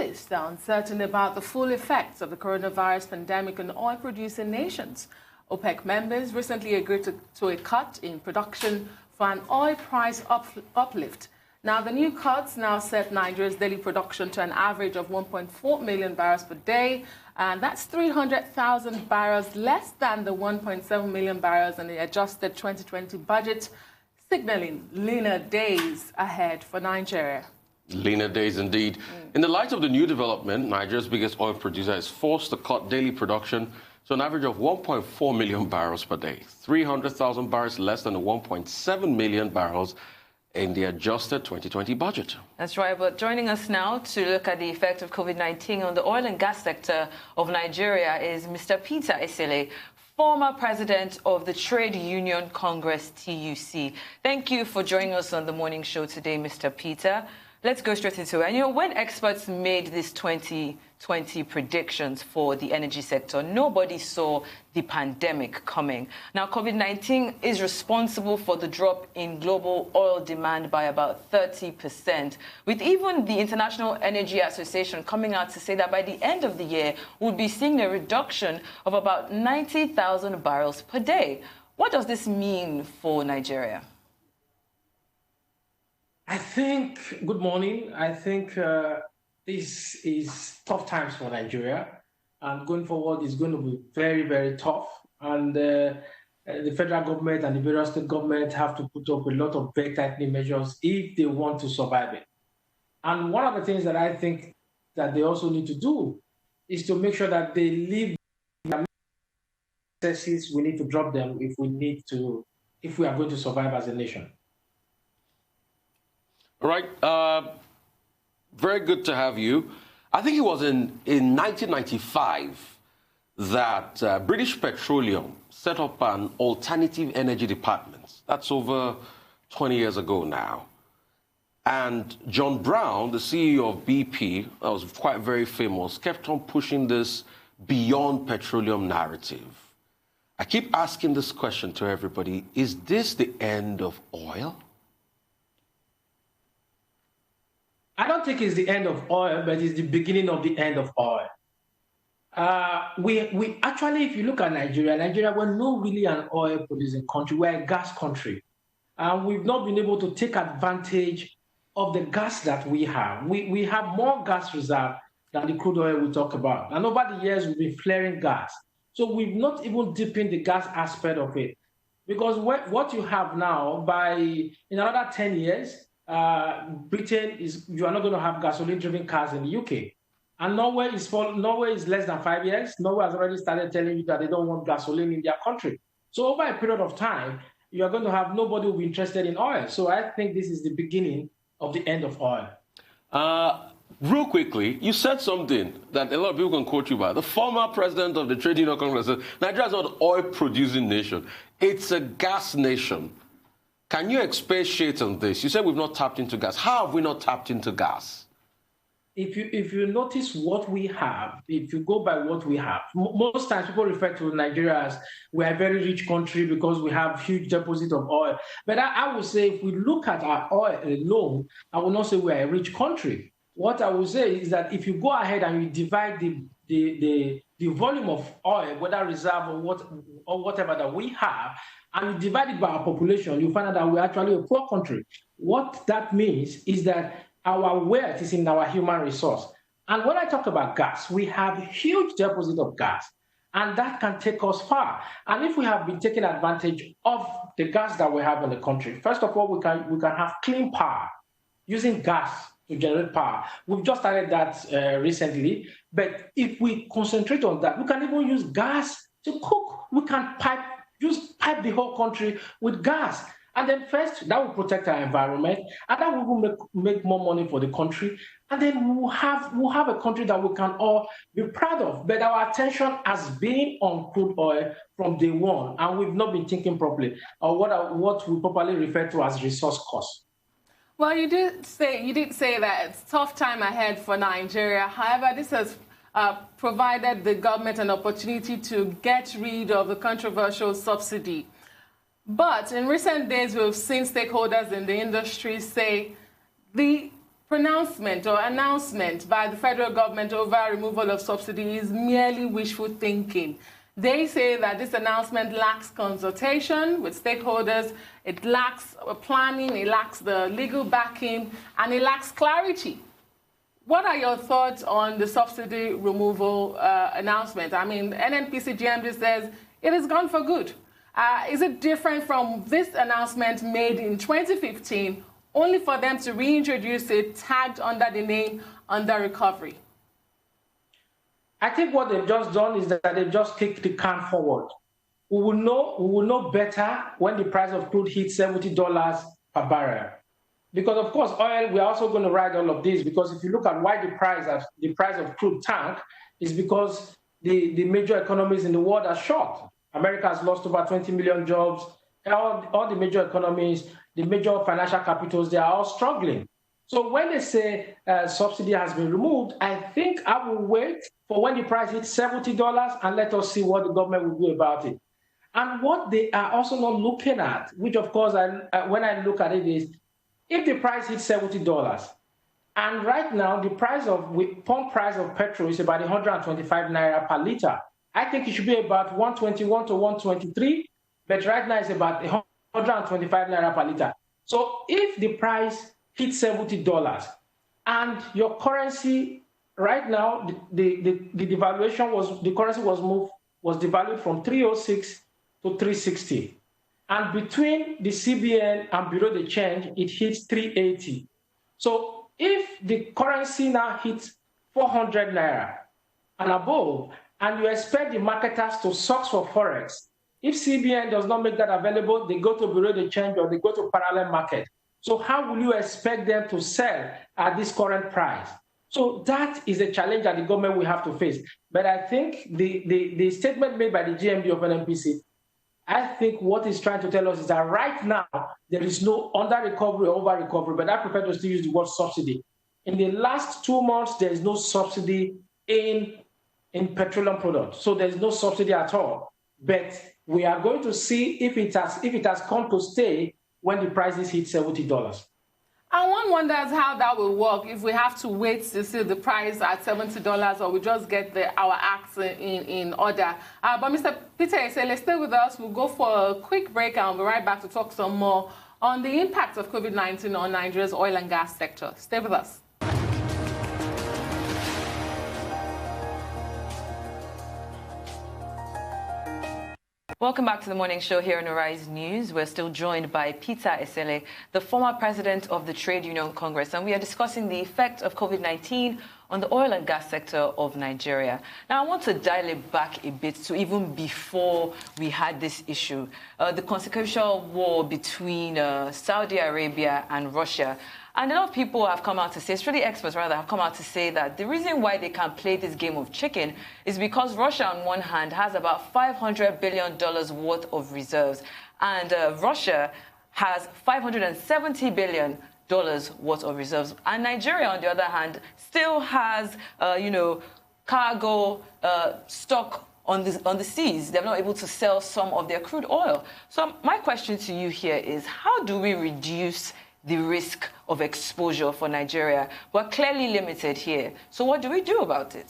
analysts are uncertain about the full effects of the coronavirus pandemic on oil-producing nations. OPEC members recently agreed to a cut in production for an oil price uplift. Now, the new cuts now set Nigeria's daily production to an average of 1.4 million barrels per day, and that's 300,000 barrels less than the 1.7 million barrels in the adjusted 2020 budget, signaling leaner days ahead for Nigeria. Leaner days indeed. In the light of the new development, Nigeria's biggest oil producer is forced to cut daily production to an average of 1.4 million barrels per day, 300,000 barrels less than the 1.7 million barrels in the adjusted 2020 budget. That's right, but joining us now to look at the effect of COVID-19 on the oil and gas sector of Nigeria is Mr. Peter Esele, former president of the Trade Union Congress, TUC. Thank you for joining us on the morning show today, Mr. Peter. Let's go straight into it. And, when experts made these 2020 predictions for the energy sector, nobody saw the pandemic coming. Now, COVID-19 is responsible for the drop in global oil demand by about 30%, with even the International Energy Association coming out to say that by the end of the year, we'll be seeing a reduction of about 90,000 barrels per day. What does this mean for Nigeria? Good morning. I think this is tough times for Nigeria. And going forward, it's going to be very, very tough. And the federal government and the various state governments have to put up a lot of very tightening measures if they want to survive it. And one of the things that I think that they also need to do is to make sure that they leave the excesses. We need to drop them if we are going to survive as a nation. All right. Very good to have you. I think it was in 1995 that British Petroleum set up an alternative energy department. That's over 20 years ago now. And John Brown, the CEO of BP, that was quite very famous, kept on pushing this beyond petroleum narrative. I keep asking this question to everybody. Is this the end of oil? I don't think it's the end of oil, but it's the beginning of the end of oil. We actually, if you look at Nigeria, we're not really an oil producing country. We're a gas country. We've not been able to take advantage of the gas that we have. We have more gas reserve than the crude oil we talk about. And over the years, we've been flaring gas. So we've not even deepened the gas aspect of it. Because what you have now, in another 10 years, Britain you are not going to have gasoline-driven cars in the UK. And Norway is less than 5 years. Norway has already started telling you that they don't want gasoline in their country. So over a period of time, you are going to have nobody who will be interested in oil. So I think this is the beginning of the end of oil. Real quickly, you said something that a lot of people can quote you by. The former president of the Trade Union Congress said, Nigeria is not an oil-producing nation. It's a gas nation. Can you expatiate on this? You said we've not tapped into gas. How have we not tapped into gas? If you notice what we have, if you go by what we have, most times people refer to Nigeria as we're a very rich country because we have huge deposit of oil. But I would say if we look at our oil alone, I would not say we're a rich country. What I would say is that if you go ahead and you divide the volume of oil, whether reserve or whatever that we have, and you divide it by our population, you find out that we're actually a poor country. What that means is that our wealth is in our human resource. And when I talk about gas, we have a huge deposit of gas, and that can take us far. And if we have been taking advantage of the gas that we have in the country, first of all, we can have clean power using gas to generate power. We've just started that recently, but if we concentrate on that, we can even use gas to cook. We can pipe the whole country with gas. And then first, that will protect our environment, and that will make more money for the country. And then we'll have a country that we can all be proud of. But our attention has been on crude oil from day one, and we've not been thinking properly, or what we properly refer to as resource cost. Well, you did say that it's a tough time ahead for Nigeria. However, this has provided the government an opportunity to get rid of the controversial subsidy. But in recent days, we've seen stakeholders in the industry say the pronouncement or announcement by the federal government over removal of subsidy is merely wishful thinking. They say that this announcement lacks consultation with stakeholders, it lacks planning, it lacks the legal backing, and it lacks clarity. What are your thoughts on the subsidy removal announcement? I mean, NNPC GMD says it is gone for good. Is it different from this announcement made in 2015, only for them to reintroduce it tagged under the name under recovery? I think what they've just done is that they've just kicked the can forward. We will know better when the price of crude hits $70 per barrel. Because of course, oil, we're also going to ride all of this, because if you look at why the price of crude tanked, is because the major economies in the world are short. America has lost over 20 million jobs. All the major economies, the major financial capitals, they are all struggling. So when they say subsidy has been removed, I think I will wait for when the price hits $70 and let us see what the government will do about it. And what they are also not looking at, which of course, when I look at it, is if the price hits $70, and right now the pump price of petrol is about 125 naira per liter. I think it should be about 121 to 123, but right now it's about 125 naira per liter. So if the price hits $70 and your currency right now, the devaluation the currency was devalued from 306 to 360. And between the CBN and Bureau de Change, it hits 380. So if the currency now hits 400 naira and above, and you expect the marketers to search for forex, if CBN does not make that available, they go to Bureau de Change or they go to parallel market. So how will you expect them to sell at this current price? So that is a challenge that the government will have to face. But I think the statement made by the GMD of NNPC, I think what it's trying to tell us is that right now, there is no under recovery or over recovery, but I prefer to still use the word subsidy. In the last 2 months, there is no subsidy in petroleum products. So there's no subsidy at all. But we are going to see if it has come to stay when the prices hit $70. And one wonders how that will work if we have to wait to see the price at $70 or we just get our acts in order. But Mr. Peter Esele, stay with us. We'll go for a quick break and we'll be right back to talk some more on the impact of COVID-19 on Nigeria's oil and gas sector. Stay with us. Welcome back to the morning show here on Arise News. We're still joined by Peter Esele, the former president of the Trade Union Congress, and we are discussing the effect of COVID-19 on the oil and gas sector of Nigeria. Now, I want to dial it back a bit to even before we had this issue, the consequential war between Saudi Arabia and Russia. And a lot of people have come out to say, Australian experts rather, have come out to say that the reason why they can play this game of chicken is because Russia, on one hand, has about $500 billion worth of reserves, and Russia has $570 billion worth of reserves. And Nigeria, on the other hand, still has, cargo stock on the seas. They're not able to sell some of their crude oil. So my question to you here is, how do we reduce the risk of exposure for Nigeria? We're clearly limited here. So what do we do about it?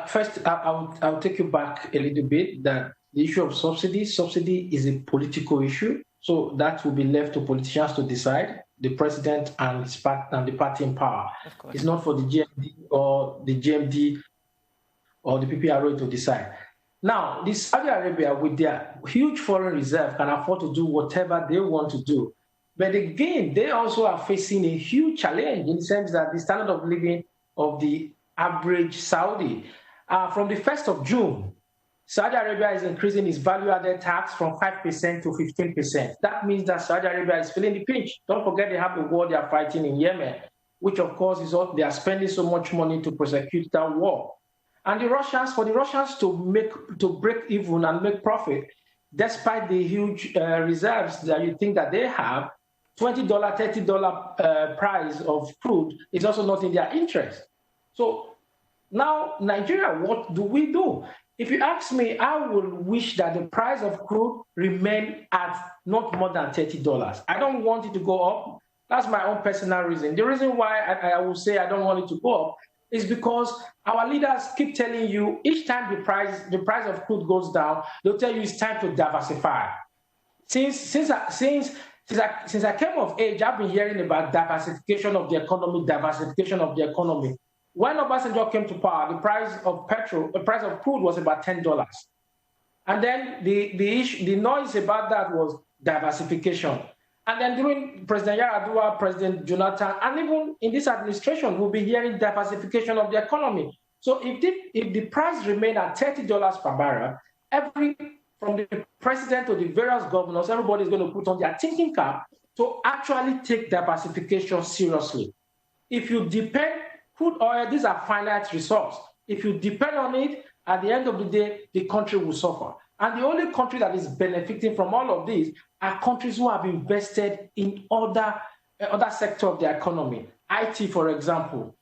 First, I'll take you back a little bit that the issue of subsidy is a political issue. So that will be left to politicians to decide, the president and the party in power. It's not for the GMD or the PPRO to decide. Now, this Saudi Arabia, with their huge foreign reserve, can afford to do whatever they want to do. But again, they also are facing a huge challenge in the sense that the standard of living of the average Saudi, from the 1st of June, Saudi Arabia is increasing its value-added tax from 5% to 15%. That means that Saudi Arabia is feeling the pinch. Don't forget they have the war they are fighting in Yemen, which of course is all, they are spending so much money to prosecute that war. And for the Russians to break even and make profit, despite the huge reserves that you think that they have, $20, $30 price of crude is also not in their interest. So now, Nigeria, what do we do? If you ask me, I would wish that the price of crude remain at not more than $30. I don't want it to go up. That's my own personal reason. The reason why I will say I don't want it to go up is because our leaders keep telling you each time the price of crude goes down, they'll tell you it's time to diversify. Since I came of age, I've been hearing about diversification of the economy, When Obasanjo came to power, the price of crude was about $10. And then the noise about that was diversification. And then during President Yar'Adua, President Jonathan, and even in this administration, we'll be hearing diversification of the economy. So if the price remain at $30 per barrel, from the president to the various governors, everybody is going to put on their thinking cap to actually take diversification seriously. If you depend, crude oil, these are finite resources. If you depend on it, at the end of the day, the country will suffer. And the only country that is benefiting from all of these are countries who have invested in other sectors of the economy. IT, for example.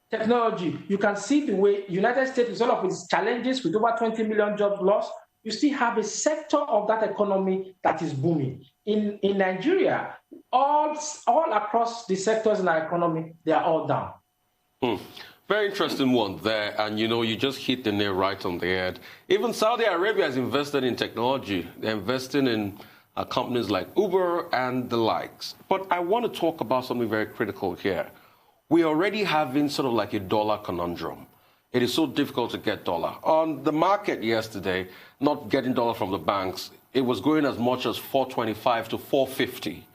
Technology. You can see the way United States, with all of its challenges, with over 20 million jobs lost, you still have a sector of that economy that is booming. In Nigeria, all across the sectors in our economy, they are all down. Very interesting one there, and you just hit the nail right on the head. Even Saudi Arabia has invested in technology. They're investing in companies like Uber and the likes. But I want to talk about something very critical here. We're already having sort of like a dollar conundrum. It is so difficult to get dollar. On the market yesterday, not getting dollar from the banks, it was going as much as 425 to 450.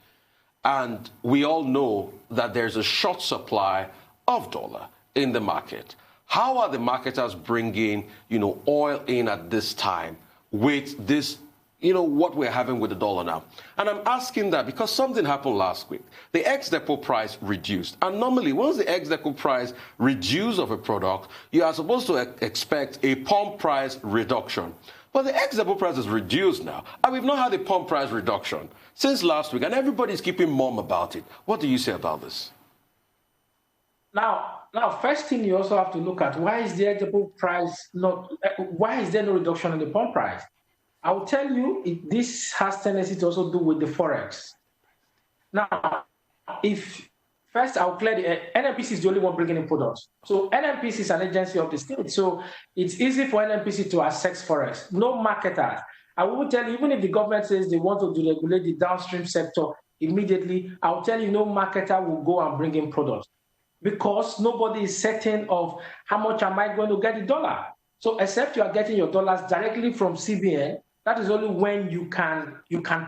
And we all know that there's a short supply of dollar in the market. How are the marketers bringing, oil in at this time with this, what we're having with the dollar now? And I'm asking that because something happened last week. The ex-depot price reduced. And normally, once the ex-depot price reduces of a product, you are supposed to expect a pump price reduction. But the ex-depot price is reduced now. And we've not had a pump price reduction since last week. And everybody's keeping mum about it. What do you say about this? Now, first thing you also have to look at, why is there no reduction in the pump price? I will tell you, this has tendency to also do with the Forex. Now, I'll clear the NNPC is the only one bringing in products. So NNPC is an agency of the state. So it's easy for NNPC to access Forex. No marketer. I will tell you, even if the government says they want to deregulate the downstream sector immediately, I will tell you, no marketer will go and bring in products because nobody is certain of how much am I going to get the dollar. So except you are getting your dollars directly from CBN, that is only when you can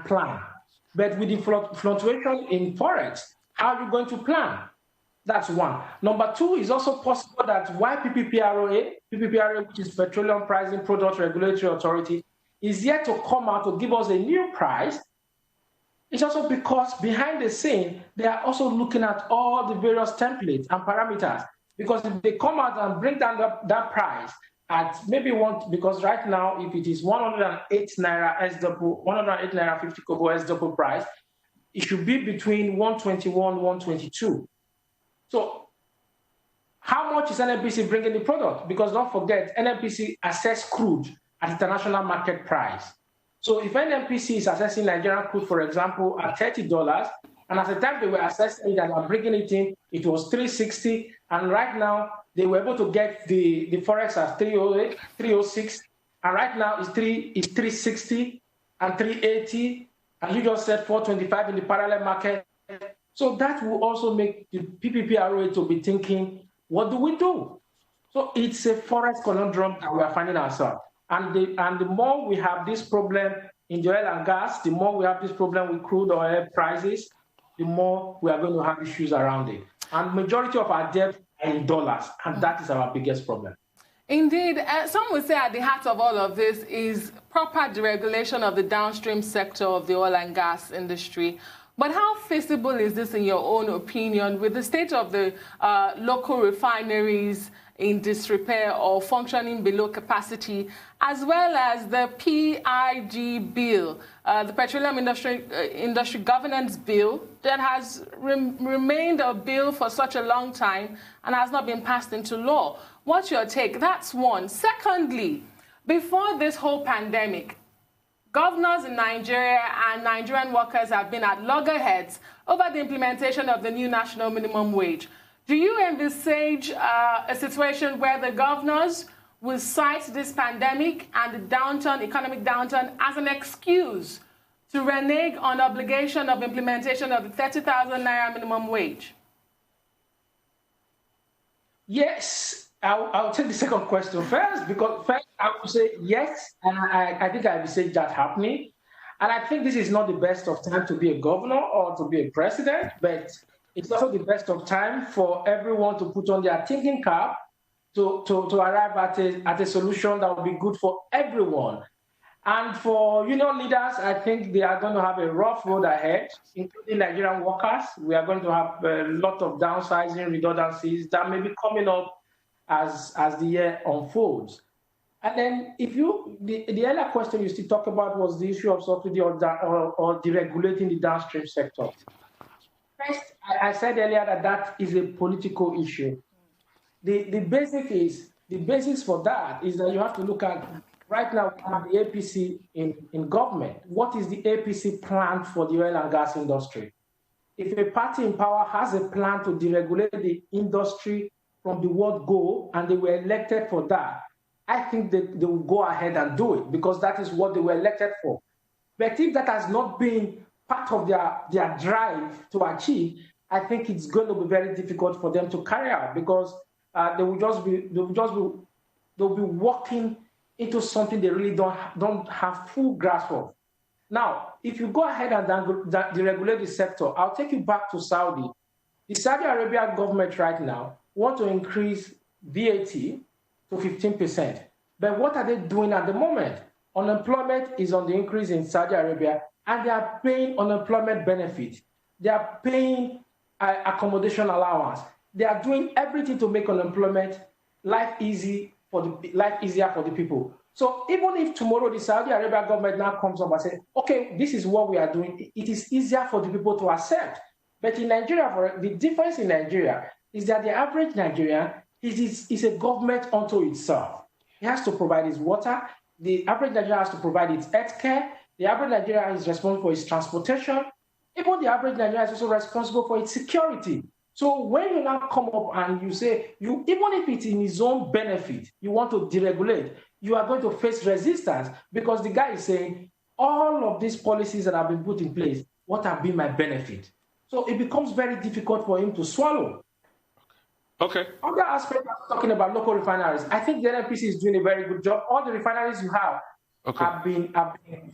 plan. But with the fluctuation in Forex, how are you going to plan? That's one. Number two, is also possible that why PPPRA, which is Petroleum Pricing Product Regulatory Authority, is yet to come out to give us a new price. It's also because behind the scene, they are also looking at all the various templates and parameters. Because if they come out and bring down that price at maybe because right now, if it is 108 naira S-double, 108 naira 50 kobo S-double price, it should be between 121, 122. So how much is NNPC bringing the product? Because don't forget, NNPC assess crude at international market price. So if NNPC is assessing Nigerian crude, for example, at $30, and at the time they were assessing it and were bringing it in, it was 360, and right now they were able to get the Forex at 308, 306, and right now it's 360 and 380, and you just said 425 in the parallel market. So that will also make the PPPRA to be thinking, what do we do? So it's a Forex conundrum that we are finding ourselves. And the more we have this problem in the oil and gas, the more we have this problem with crude oil prices, the more we are going to have issues around it. And majority of our debt are in dollars, and that is our biggest problem. Indeed. Some would say at the heart of all of this is proper deregulation of the downstream sector of the oil and gas industry. But how feasible is this, in your own opinion, with the state of the local refineries in disrepair or functioning below capacity, as well as the PIG bill, the Petroleum Industry Governance Bill, that has remained a bill for such a long time and has not been passed into law? What's your take? That's one. Secondly, before this whole pandemic, Governors in Nigeria and Nigerian workers have been at loggerheads over the implementation of the new national minimum wage. Do you envisage a situation where the governors will cite this pandemic and the economic downturn, as an excuse to renege on obligation of implementation of the 30,000 naira minimum wage? Yes, I'll take the second question first, because first I would say yes, and I think I will say that happening. And I think this is not the best of time to be a governor or to be a president, but it's also the best of time for everyone to put on their thinking cap to arrive at a solution that will be good for everyone. And for union leaders, I think they are going to have a rough road ahead, including Nigerian workers. We are going to have a lot of downsizing, redundancies that may be coming up as the year unfolds. And then the earlier question you still talk about was the issue of subsidy or deregulating the downstream sector. First, I said earlier that is a political issue. The basics for that is that you have to look at, right now we have the APC in government. What is the APC plan for the oil and gas industry? If a party in power has a plan to deregulate the industry from the word go, and they were elected for that, I think they will go ahead and do it, because that is what they were elected for. But if that has not been part of their drive to achieve, I think it's going to be very difficult for them to carry out, because they'll be walking into something they really don't have full grasp of. Now, if you go ahead and deregulate the sector, I'll take you back to Saudi. The Saudi Arabia government right now want to increase VAT to 15%. But what are they doing at the moment? Unemployment is on the increase in Saudi Arabia, and they are paying unemployment benefits. They are paying accommodation allowance. They are doing everything to make unemployment life easier for the people. So even if tomorrow the Saudi Arabia government now comes up and says, okay, this is what we are doing, it is easier for the people to accept. But in Nigeria, the difference in Nigeria is that the average Nigerian is a government unto itself. He has to provide his water. The average Nigerian has to provide its health care. The average Nigerian is responsible for its transportation. Even the average Nigerian is also responsible for its security. So when you now come up and you say, even if it's in his own benefit, you want to deregulate, you are going to face resistance, because the guy is saying, all of these policies that have been put in place, what have been my benefit? So it becomes very difficult for him to swallow. Okay. Other aspect of talking about local refineries, I think the NNPC is doing a very good job. All the refineries you have have been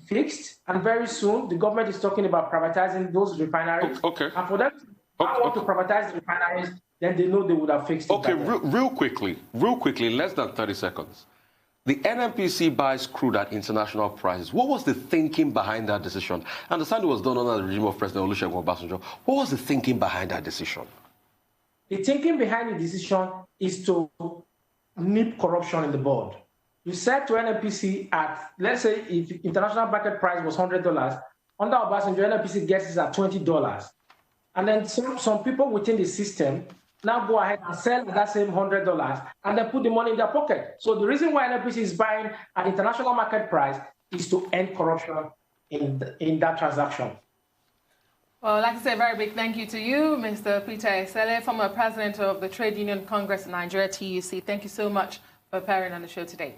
fixed, and very soon the government is talking about privatizing those refineries. Okay. And for them to want to privatize the refineries, then they know they would have fixed it. Okay, real quickly, less than 30 seconds. The NNPC buys crude at international prices. What was the thinking behind that decision? I understand it was done under the regime of President Olusegun Obasanjo. What was the thinking behind that decision? The thinking behind the decision is to nip corruption in the board. You said to NNPC at, let's say, if international market price was $100, under Obasanjo, NNPC gets it at $20. And then some people within the system now go ahead and sell that same $100 and then put the money in their pocket. So the reason why NNPC is buying at international market price is to end corruption in that transaction. Well, I'd like to say a very big thank you to you, Mr. Peter Esele, former president of the Trade Union Congress in Nigeria, TUC. Thank you so much for appearing on the show today.